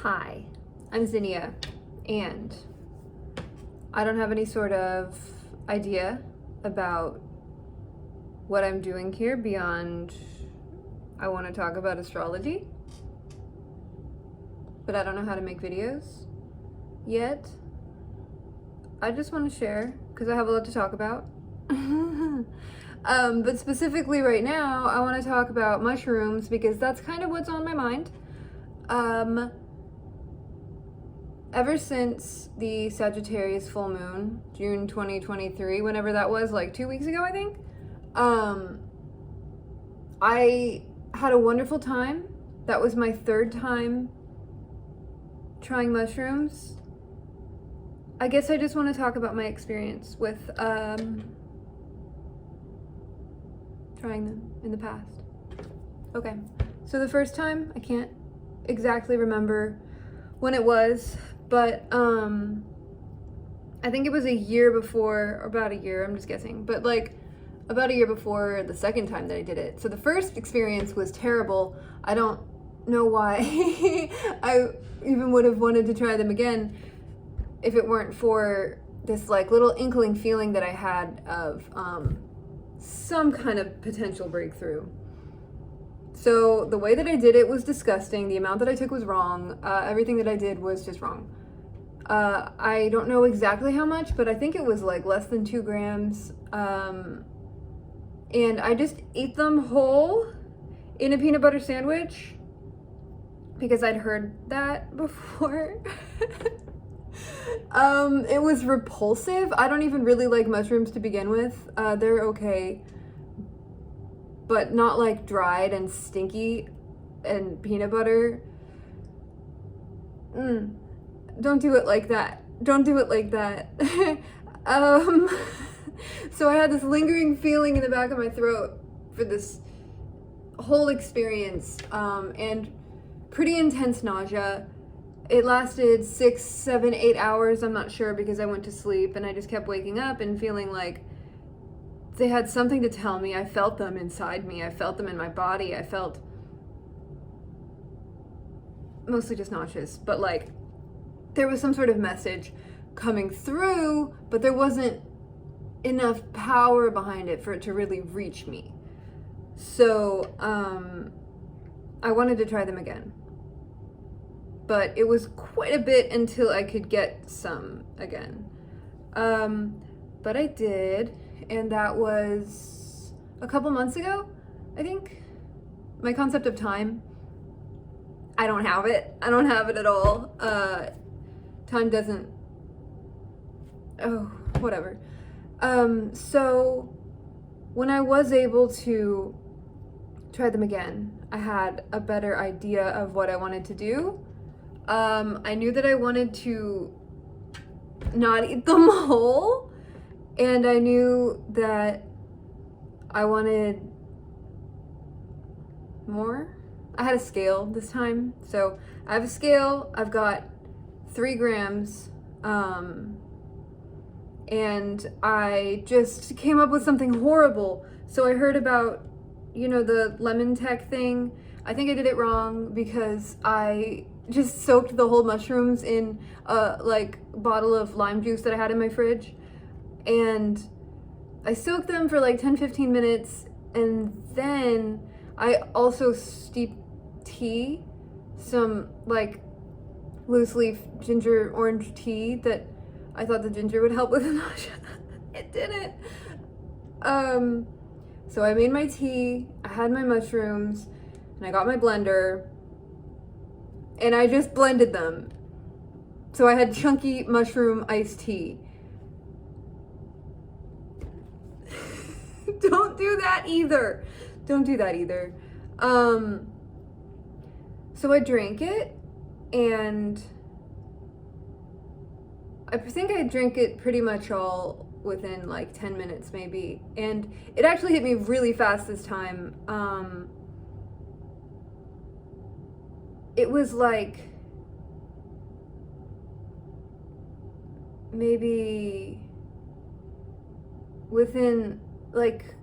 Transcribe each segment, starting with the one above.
Hi, I'm Zinnia, and I don't have any sort of idea about what I'm doing here beyond I want to talk about astrology, but I don't know how to make videos yet. I just want to share because I have a lot to talk about. But specifically right now, I want to talk about mushrooms because that's kind of what's on my mind. Ever since the Sagittarius full moon, June 2023, whenever that was, like 2 weeks ago, I think, I had a wonderful time. That was my third time trying mushrooms. I guess I just want to talk about my experience with trying them in the past. Okay, so the first time, I can't exactly remember when it was, but I think it was a year before, or about a year, I'm just guessing, but like about a year before the second time that I did it. So the first experience was terrible. I don't know why I even would have wanted to try them again if it weren't for this like little inkling feeling that I had of some kind of potential breakthrough. So the way that I did it was disgusting. The amount that I took was wrong. Everything that I did was just wrong. I don't know exactly how much, but I think it was like less than 2 grams. And I just ate them whole in a peanut butter sandwich because I'd heard that before. It was repulsive. I don't even really like mushrooms to begin with. They're okay, but not like dried and stinky and peanut butter. Don't do it like that. Don't do it like that. So I had this lingering feeling in the back of my throat for this whole experience, and pretty intense nausea. It lasted 6, 7, 8 hours. I'm not sure because I went to sleep and I just kept waking up and feeling like they had something to tell me. I felt them inside me. I felt them in my body. I felt mostly just nauseous, but like there was some sort of message coming through, but there wasn't enough power behind it for it to really reach me. So I wanted to try them again, but it was quite a bit until I could get some again. But I did, and that was a couple months ago, I think. My concept of time, I don't have it. I don't have it at all. Time doesn't, oh, whatever. So when I was able to try them again, I had a better idea of what I wanted to do. I knew that I wanted to not eat them whole, and I knew that I wanted more. I had a scale this time, so I have a scale. I've got 3 grams, and I just came up with something horrible. So I heard about, the lemon tech thing. I think I did it wrong because I just soaked the whole mushrooms in a bottle of lime juice that I had in my fridge, and I soaked them for like 10-15 minutes, and then I also steeped tea, some like loose leaf ginger orange tea that I thought the ginger would help with the nausea. It didn't. So I made my tea, I had my mushrooms, and I got my blender, and I just blended them. So I had chunky mushroom iced tea. Don't do that either. Don't do that either. So I drank it, and I think I drank it pretty much all within like 10 minutes maybe. And it actually hit me really fast this time. It was like maybe within like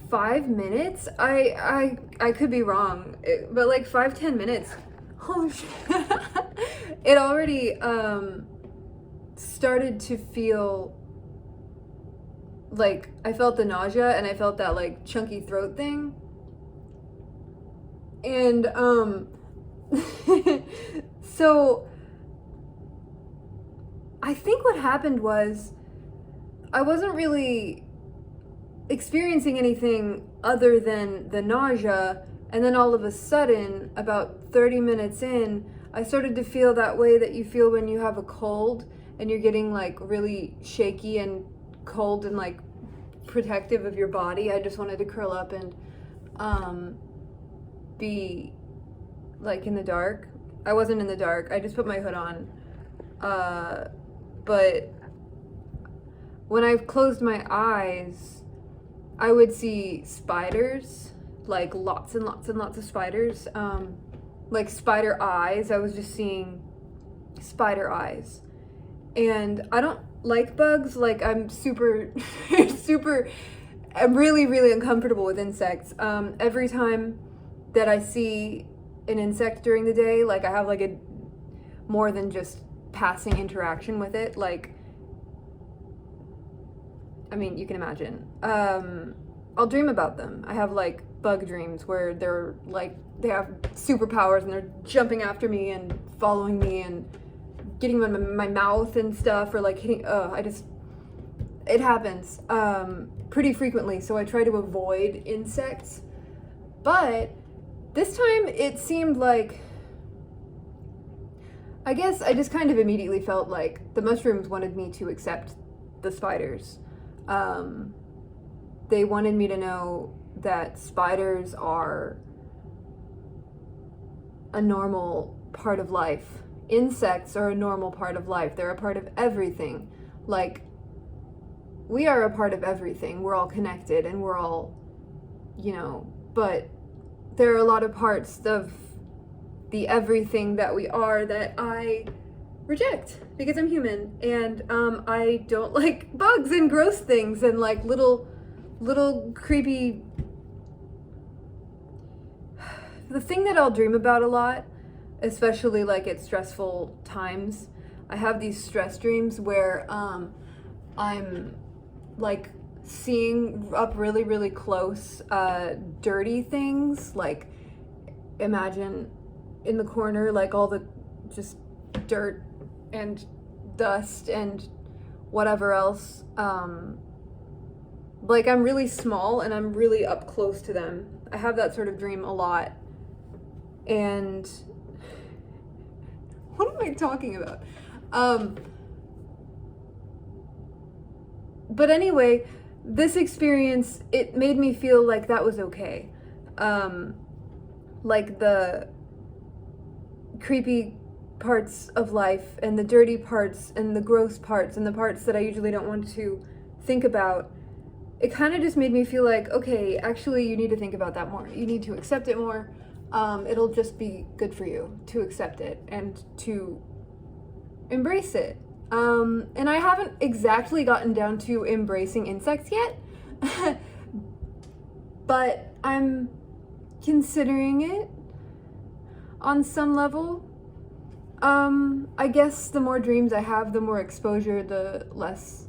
5 minutes. I could be wrong, but like 5-10 minutes. Oh shit. It already started to feel like I felt the nausea and I felt that like chunky throat thing. And so I think what happened was I wasn't really experiencing anything other than the nausea, and then all of a sudden, about 30 minutes in, I started to feel that way that you feel when you have a cold and you're getting like really shaky and cold and like protective of your body. I just wanted to curl up and be like in the dark. I wasn't in the dark, I just put my hood on. But when I closed my eyes, I would see spiders, like lots and lots and lots of spiders, like spider eyes. I was just seeing spider eyes. And I don't like bugs. Like I'm super, I'm really, really uncomfortable with insects. Every time that I see an insect during the day, like I have like a more than just passing interaction with it. Like, I mean, you can imagine. I'll dream about them. I have like bug dreams where they're like, they have superpowers and they're jumping after me and following me and getting them in my mouth and stuff, or like hitting, it happens pretty frequently. So I try to avoid insects. But this time it seemed like, I guess I just kind of immediately felt like the mushrooms wanted me to accept the spiders. They wanted me to know that spiders are a normal part of life. Insects are a normal part of life. They're a part of everything. Like, we are a part of everything. We're all connected and we're all, you know, but there are a lot of parts of the everything that we are that I reject because I'm human, and I don't like bugs and gross things and like little creepy. The thing that I'll dream about a lot, especially like at stressful times, I have these stress dreams where I'm like seeing up really, really close dirty things. Like, imagine in the corner like all the just dirt and dust and whatever else. Like, I'm really small and I'm really up close to them. I have that sort of dream a lot. And what am I talking about? But anyway, this experience, it made me feel like that was okay. Like the creepy parts of life and the dirty parts and the gross parts and the parts that I usually don't want to think about, it kind of just made me feel like, okay, actually you need to think about that more. You need to accept it more. It'll just be good for you to accept it and to embrace it. And I haven't exactly gotten down to embracing insects yet, but I'm considering it on some level. I guess the more dreams I have, the more exposure, the less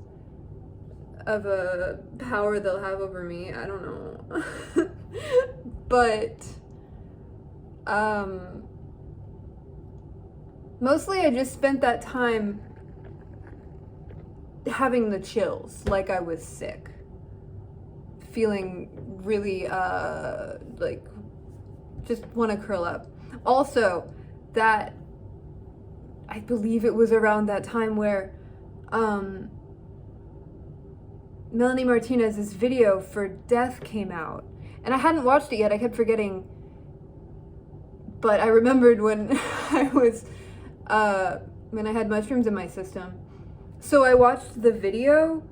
of a power they'll have over me. I don't know. But mostly I just spent that time having the chills, like I was sick, feeling really like just want to curl up. Also, that I believe it was around that time where Melanie Martinez's video for Death came out, and I hadn't watched it yet. I kept forgetting, but I remembered when I was when I had mushrooms in my system. So I watched the video,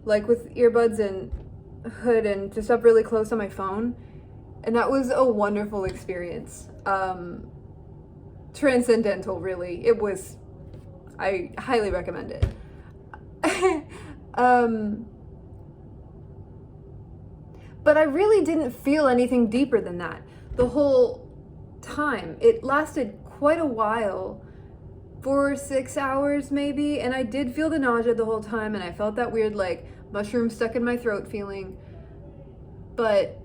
like with earbuds and hood and just up really close on my phone, and that was a wonderful experience. Transcendental, really. It was, I highly recommend it. But I really didn't feel anything deeper than that. The whole time. It lasted quite a while, 4 or 6 hours maybe, and I did feel the nausea the whole time, and I felt that weird like mushroom stuck in my throat feeling, but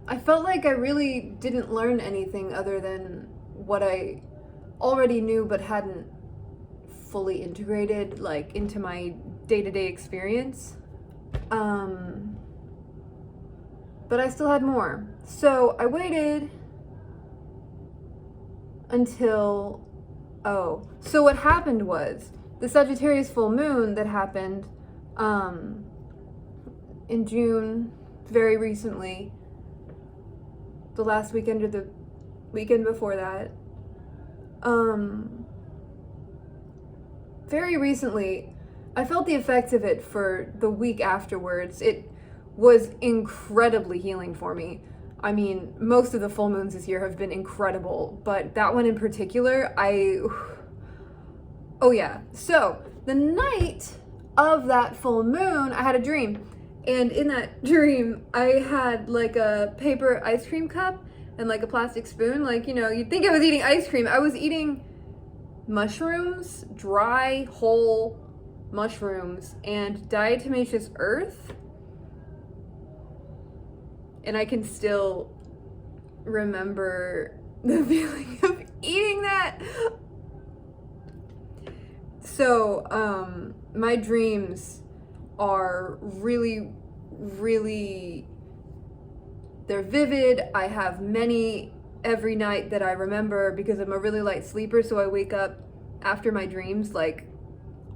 I felt like I really didn't learn anything other than what I already knew but hadn't fully integrated like into my day-to-day experience. But I still had more. So I waited until, so what happened was the Sagittarius full moon that happened in June, very recently, the last weekend or the weekend before that, very recently, I felt the effects of it for the week afterwards. It was incredibly healing for me. I mean, most of the full moons this year have been incredible, but that one in particular, oh yeah. So the night of that full moon, I had a dream. And in that dream, I had like a paper ice cream cup and like a plastic spoon. Like, you know, you'd think I was eating ice cream. I was eating mushrooms, dry, whole mushrooms, and diatomaceous earth. And I can still remember the feeling of eating that. So, my dreams are really, they're vivid. I have many every night that I remember because I'm a really light sleeper, so I wake up after my dreams like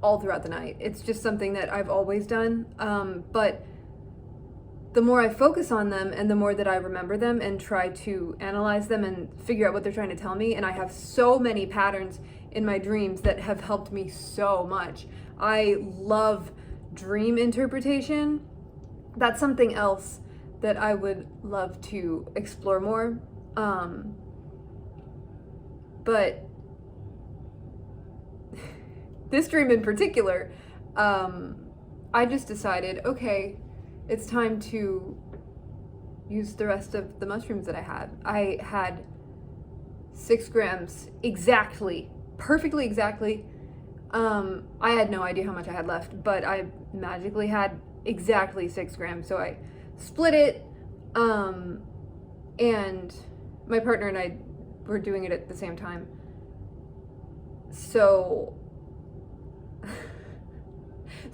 all throughout the night. It's just something that I've always done. But the more I focus on them and the more that I remember them and try to analyze them and figure out what they're trying to tell me, and I have so many patterns in my dreams that have helped me so much. I love dream interpretation. That's something else that I would love to explore more. But this dream in particular, I just decided, okay, it's time to use the rest of the mushrooms that I had. I had 6 grams exactly, perfectly exactly. I had no idea how much I had left, but I magically had exactly 6 grams. So I split it, and my partner and I were doing it at the same time. So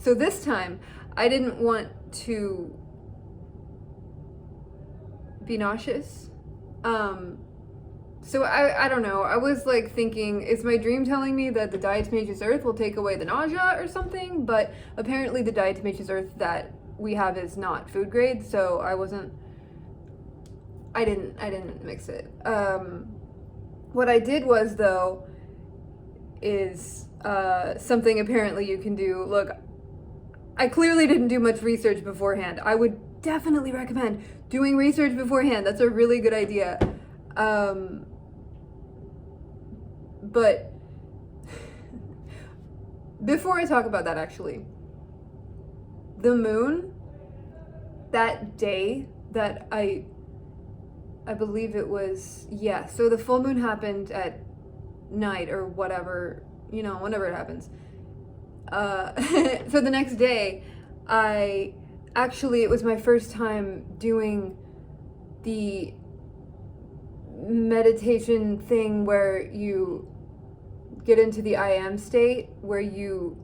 this time I didn't want to be nauseous. So I don't know. I was like thinking, is my dream telling me that the diatomaceous earth will take away the nausea or something? But apparently the diatomaceous earth that we have is not food grade, so I didn't mix it. What I did was though is something apparently you can do. Look, I clearly didn't do much research beforehand. I would definitely recommend doing research beforehand. That's a really good idea. But before I talk about that, actually, the moon, that day that I believe it was, yeah, so the full moon happened at night or whatever, you know, whenever it happens. So the next day, it was my first time doing the meditation thing where you get into the I am state, where you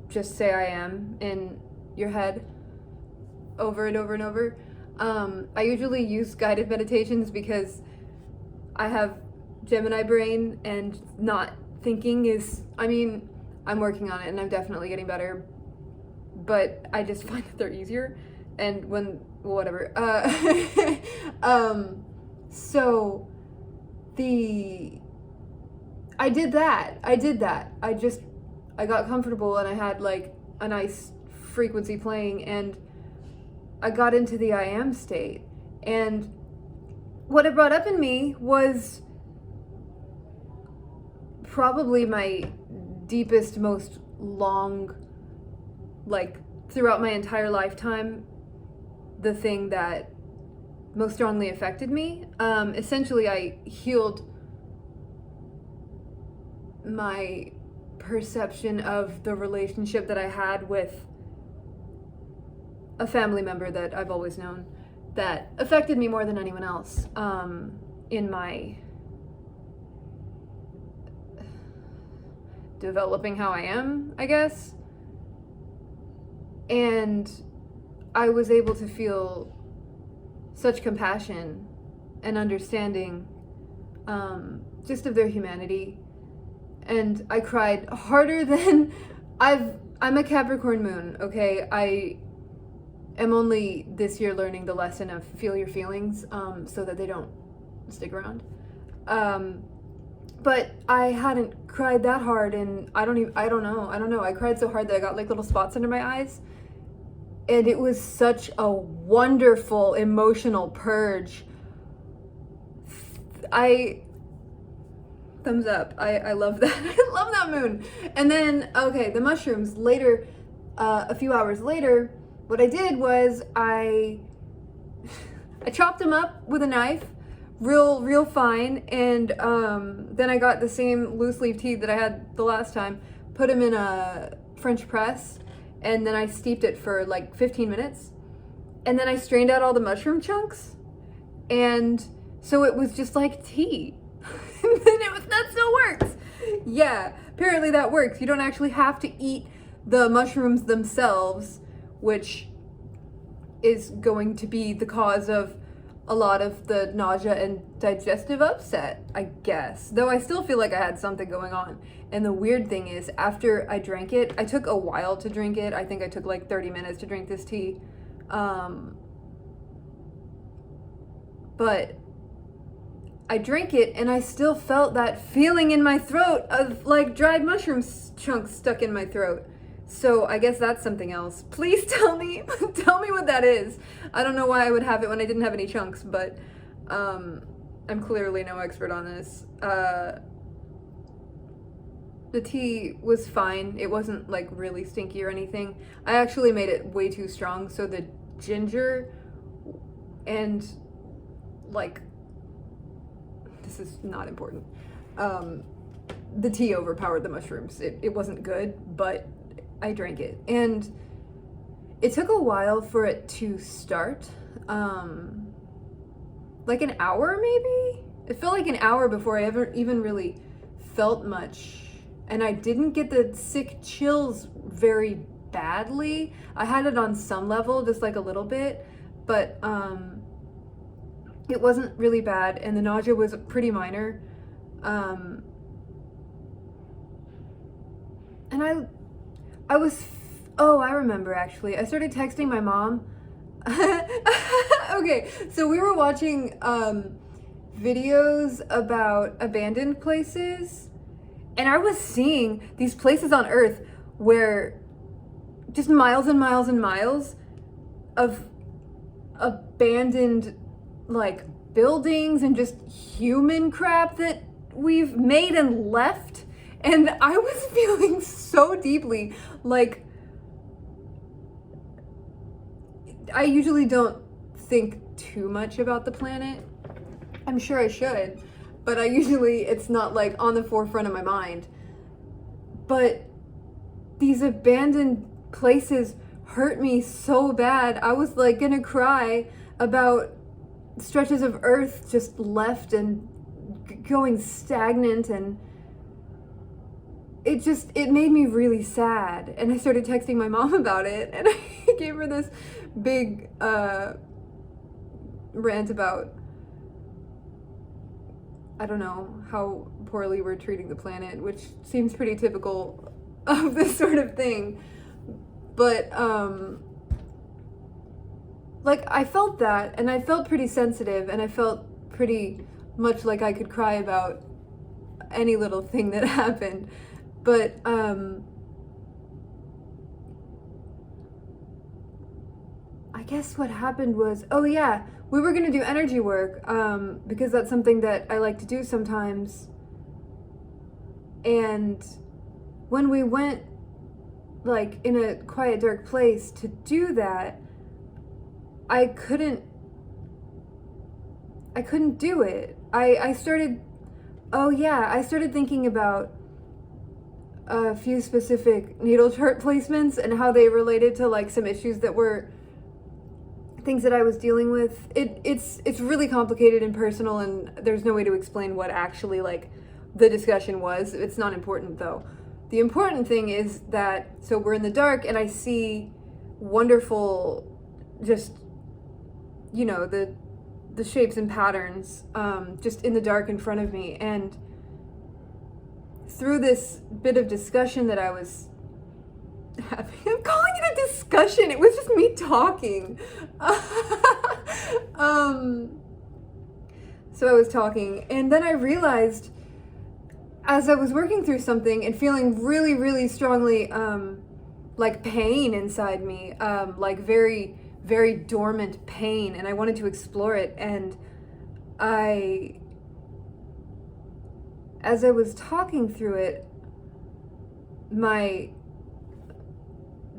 just say I am in your head over and over and over. I usually use guided meditations because I have Gemini brain, and not thinking is, I mean, I'm working on it and I'm definitely getting better, but I just find that they're easier. And whatever. So I did that. I got comfortable and I had like a nice frequency playing, and I got into the I am state. And what it brought up in me was probably my deepest, most long, like throughout my entire lifetime, the thing that most strongly affected me. Essentially, I healed my perception of the relationship that I had with a family member that I've always known that affected me more than anyone else, in my developing how I am, I guess. And I was able to feel such compassion and understanding, just of their humanity. And I cried harder than I'm a Capricorn moon, okay? I am only this year learning the lesson of feel your feelings, so that they don't stick around. But I hadn't cried that hard, and I don't know. I cried so hard that I got like little spots under my eyes. And it was such a wonderful emotional purge. Thumbs up. I love that. I love that moon. And then, okay, the mushrooms later, a few hours later, what I did was I chopped them up with a knife, real fine, and then I got the same loose leaf tea that I had the last time, put them in a French press, and then I steeped it for like 15 minutes, and then I strained out all the mushroom chunks, and so it was just like tea. And then that still works. Yeah, apparently that works. You don't actually have to eat the mushrooms themselves, which is going to be the cause of a lot of the nausea and digestive upset, I guess. Though I still feel like I had something going on. And the weird thing is, after I drank it, I took a while to drink it. I think I took like 30 minutes to drink this tea. But I drank it and I still felt that feeling in my throat of like dried mushroom chunks stuck in my throat. So I guess that's something else. Please tell me what that is. I don't know why I would have it when I didn't have any chunks, but I'm clearly no expert on this. The tea was fine. It wasn't like really stinky or anything. I actually made it way too strong, so the ginger and like, this is not important. The tea overpowered the mushrooms. It wasn't good, but I drank it. And it took a while for it to start. Like an hour maybe? It felt like an hour before I ever even really felt much. And I didn't get the sick chills very badly. I had it on some level, just like a little bit, but it wasn't really bad, and the nausea was pretty minor. And I was, I remember actually. I started texting my mom. Okay, so we were watching videos about abandoned places, and I was seeing these places on Earth where just miles and miles and miles of abandoned like buildings and just human crap that we've made and left. And I was feeling so deeply like, I usually don't think too much about the planet. I'm sure I should, but it's not like on the forefront of my mind. But these abandoned places hurt me so bad. I was like gonna cry about stretches of earth just left and going stagnant, and it made me really sad. And I started texting my mom about it, and I gave her this big rant about, I don't know, how poorly we're treating the planet, which seems pretty typical of this sort of thing. But like, I felt that, and I felt pretty sensitive, and I felt pretty much like I could cry about any little thing that happened. But I guess what happened was, we were gonna do energy work, because that's something that I like to do sometimes. And when we went like in a quiet, dark place to do that, I couldn't I couldn't do it. I started, oh yeah, I started thinking about a few specific natal chart placements and how they related to like some issues that were things that I was dealing with. It's really complicated and personal, and there's no way to explain what actually like the discussion was. It's not important though. The important thing is that, so we're in the dark and I see wonderful, just, you know, the shapes and patterns just in the dark in front of me. And through this bit of discussion that I was having, I'm calling it a discussion, it was just me talking. So I was talking, and then I realized as I was working through something and feeling really, really strongly like pain inside me, like very, very dormant pain, and I wanted to explore it. And as I was talking through it, my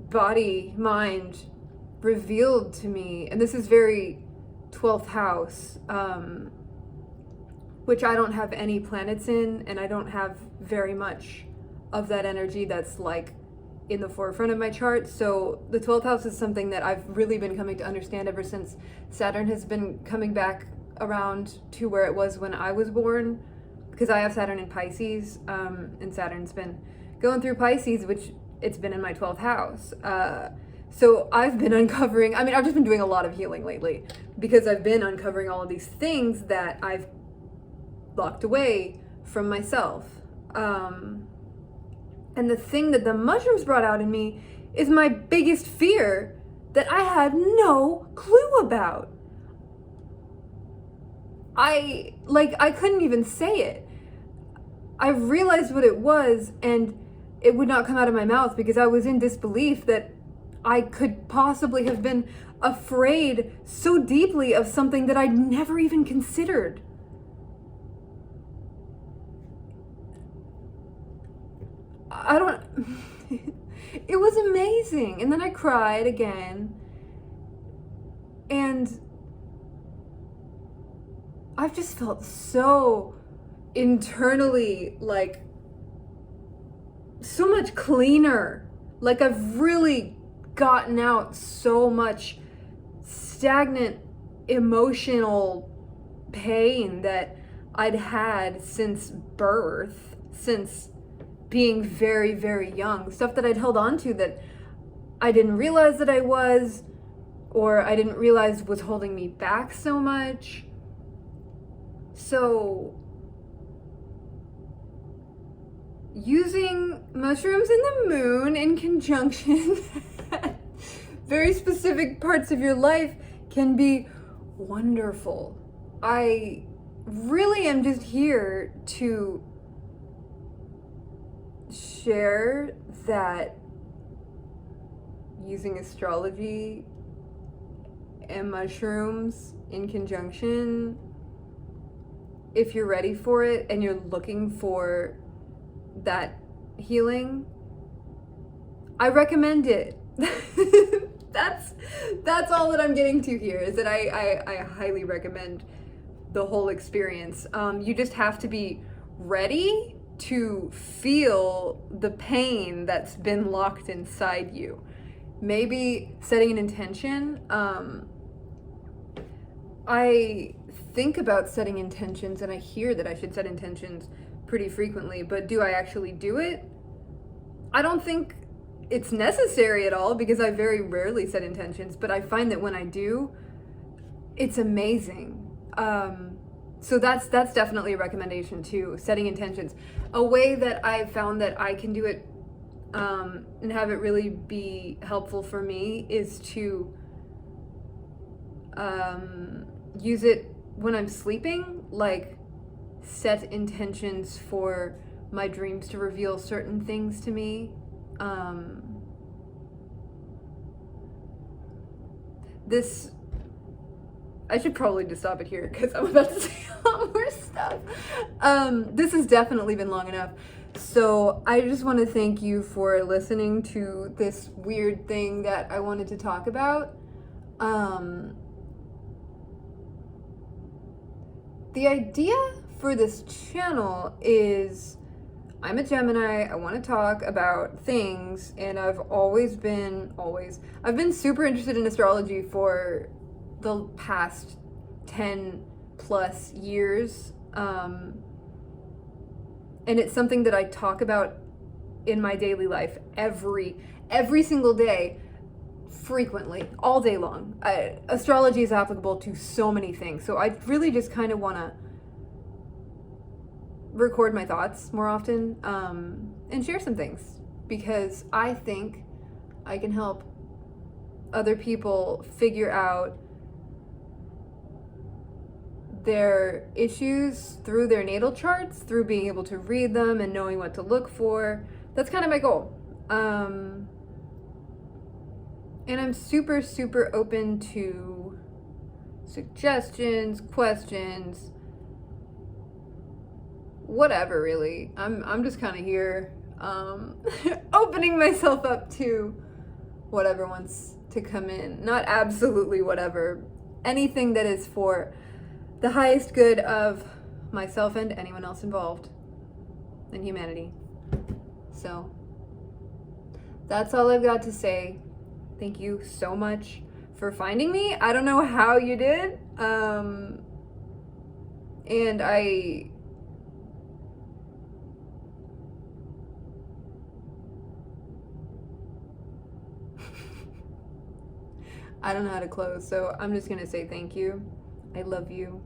body, mind revealed to me, and this is very 12th house, which I don't have any planets in, and I don't have very much of that energy that's like in the forefront of my chart. So the 12th house is something that I've really been coming to understand ever since Saturn has been coming back around to where it was when I was born, because I have Saturn in Pisces, and Saturn's been going through Pisces, which it's been in my 12th house. So I've been uncovering, I mean, I've just been doing a lot of healing lately because I've been uncovering all of these things that I've locked away from myself. And the thing that the mushrooms brought out in me is my biggest fear that I had no clue about. I couldn't even say it. I realized what it was, and it would not come out of my mouth because I was in disbelief that I could possibly have been afraid so deeply of something that I'd never even considered. It was amazing. And then I cried again. And I've just felt so internally, like, so much cleaner. Like, I've really gotten out so much stagnant emotional pain that I'd had since birth, since being very, very young. Stuff that I'd held on to that I didn't realize that I was, or I didn't realize was holding me back so much. So using mushrooms and the moon in conjunction very specific parts of your life can be wonderful. I really am just here to share that using astrology and mushrooms in conjunction, if you're ready for it and you're looking for that healing, I recommend it. That's all that I'm getting to here, is that I highly recommend the whole experience. You just have to be ready to feel the pain that's been locked inside you. Maybe setting an intention. I think about setting intentions, and I hear that I should set intentions pretty frequently, but do I actually do it? I don't think it's necessary at all, because I very rarely set intentions, but I find that when I do, it's amazing. So that's definitely a recommendation too, setting intentions. A way that I've found that I can do it and have it really be helpful for me is to use it when I'm sleeping, like set intentions for my dreams to reveal certain things to me. I should probably just stop it here because I'm about to say a lot more stuff. This has definitely been long enough. So I just want to thank you for listening to this weird thing that I wanted to talk about. the idea for this channel is I'm a Gemini, I want to talk about things, and I've been super interested in astrology for the past 10 plus years. And it's something that I talk about in my daily life every single day, frequently, all day long. Astrology is applicable to so many things, so I really just kind of want to record my thoughts more often, and share some things, because I think I can help other people figure out their issues through their natal charts, through being able to read them and knowing what to look for. That's kind of my goal. And I'm super, super open to suggestions, questions, whatever, really. I'm just kind of here, opening myself up to whatever wants to come in. Not absolutely whatever. Anything that is for the highest good of myself and anyone else involved in humanity. So that's all I've got to say. Thank you so much for finding me. I don't know how you did. And I don't know how to close, so I'm just gonna say thank you. I love you.